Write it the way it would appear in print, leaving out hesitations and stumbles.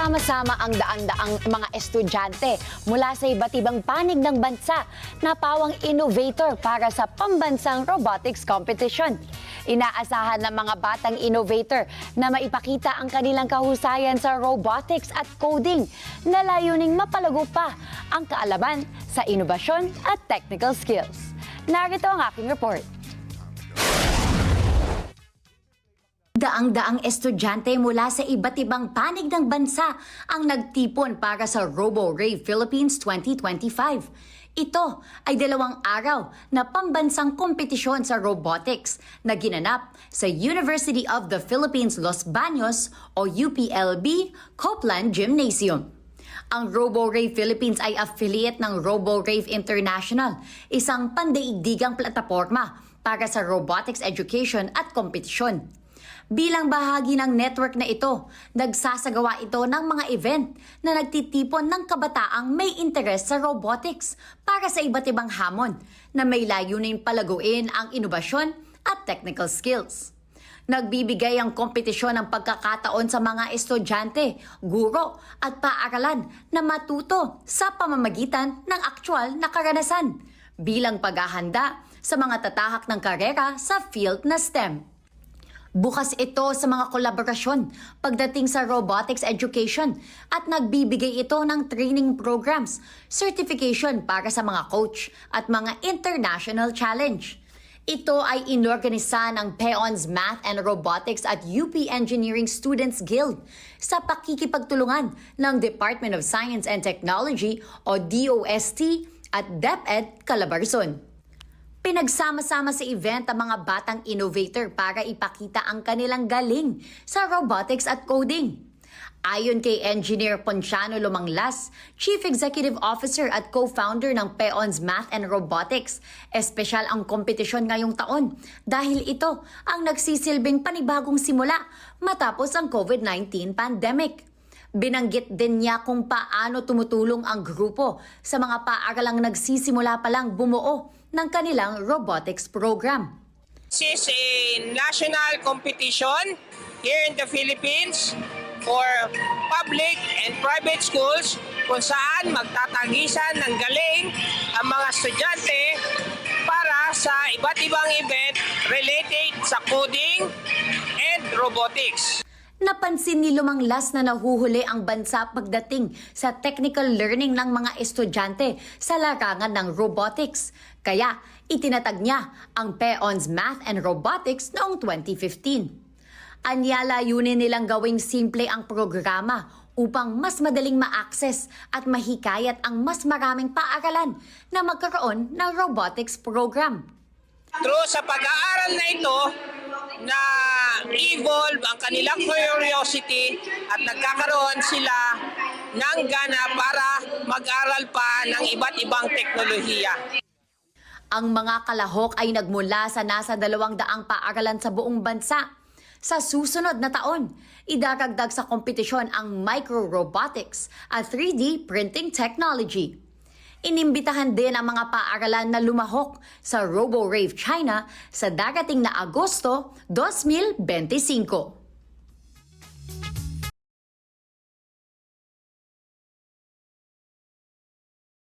Pinagsama-sama ang daang-daang mga estudyante mula sa iba't ibang panig ng bansa na pawang innovator para sa pambansang robotics competition. Inaasahan ng mga batang innovator na maipakita ang kanilang kahusayan sa robotics at coding na layuning mapalago pa ang kaalaman sa inobasyon at technical skills. Narito ang aking report. Daang-daang estudyante mula sa iba't ibang panig ng bansa ang nagtipon para sa RoboRave Philippines 2025. Ito ay 2 araw na pambansang kompetisyon sa robotics na ginanap sa University of the Philippines Los Baños o UPLB Copeland Gymnasium. Ang RoboRave Philippines ay affiliate ng RoboRave International, isang pandaigdigang plataporma para sa robotics education at kompetisyon. Bilang bahagi ng network na ito, nagsasagawa ito ng mga event na nagtitipon ng kabataang may interes sa robotics para sa iba't ibang hamon na may layunin palaguin ang inobasyon at technical skills. Nagbibigay ang kompetisyon ng pagkakataon sa mga estudyante, guro at paaralan na matuto sa pamamagitan ng aktwal na karanasan bilang paghahanda sa mga tatahak ng karera sa field na STEM. Bukas ito sa mga kolaborasyon pagdating sa robotics education at nagbibigay ito ng training programs, certification para sa mga coach at mga international challenge. Ito ay inorganisa ng PEON's Math and Robotics at UP Engineering Students Guild sa pakikipagtulungan ng Department of Science and Technology o DOST at DepEd Calabarzon. Pinagsama-sama sa event ang mga batang innovator para ipakita ang kanilang galing sa robotics at coding. Ayon kay Engineer Ponciano Lumanglas, Chief Executive Officer at co-founder ng PEON's Math and Robotics, espesyal ang kompetisyon ngayong taon dahil ito ang nagsisilbing panibagong simula matapos ang COVID-19 pandemic. Binanggit din niya kung paano tumutulong ang grupo sa mga paaralang nagsisimula pa lang bumuo ng kanilang robotics program. This is a national competition here in the Philippines for public and private schools kung saan magtatagisan ng galing ang mga estudyante para sa iba't ibang event related sa coding and robotics. Napansin ni Lumanglas na nahuhuli ang bansa pagdating sa technical learning ng mga estudyante sa larangan ng robotics. Kaya itinatag niya ang PEON's Math and Robotics noong 2015. Anya layunin nilang gawing simple ang programa upang mas madaling ma-access at mahikayat ang mas maraming paaralan na magkaroon ng robotics program. Through sa pag-aaral na ito, na-evolve ang kanilang curiosity at nagkakaroon sila ng gana para mag-aral pa ng iba't ibang teknolohiya. Ang mga kalahok ay nagmula sa nasa 200 paaralan sa buong bansa. Sa susunod na taon, idaragdag sa kompetisyon ang micro-robotics at 3D printing technology. Inimbitahan din ang mga paaralan na lumahok sa RoboRave China sa darating na Agosto 2025.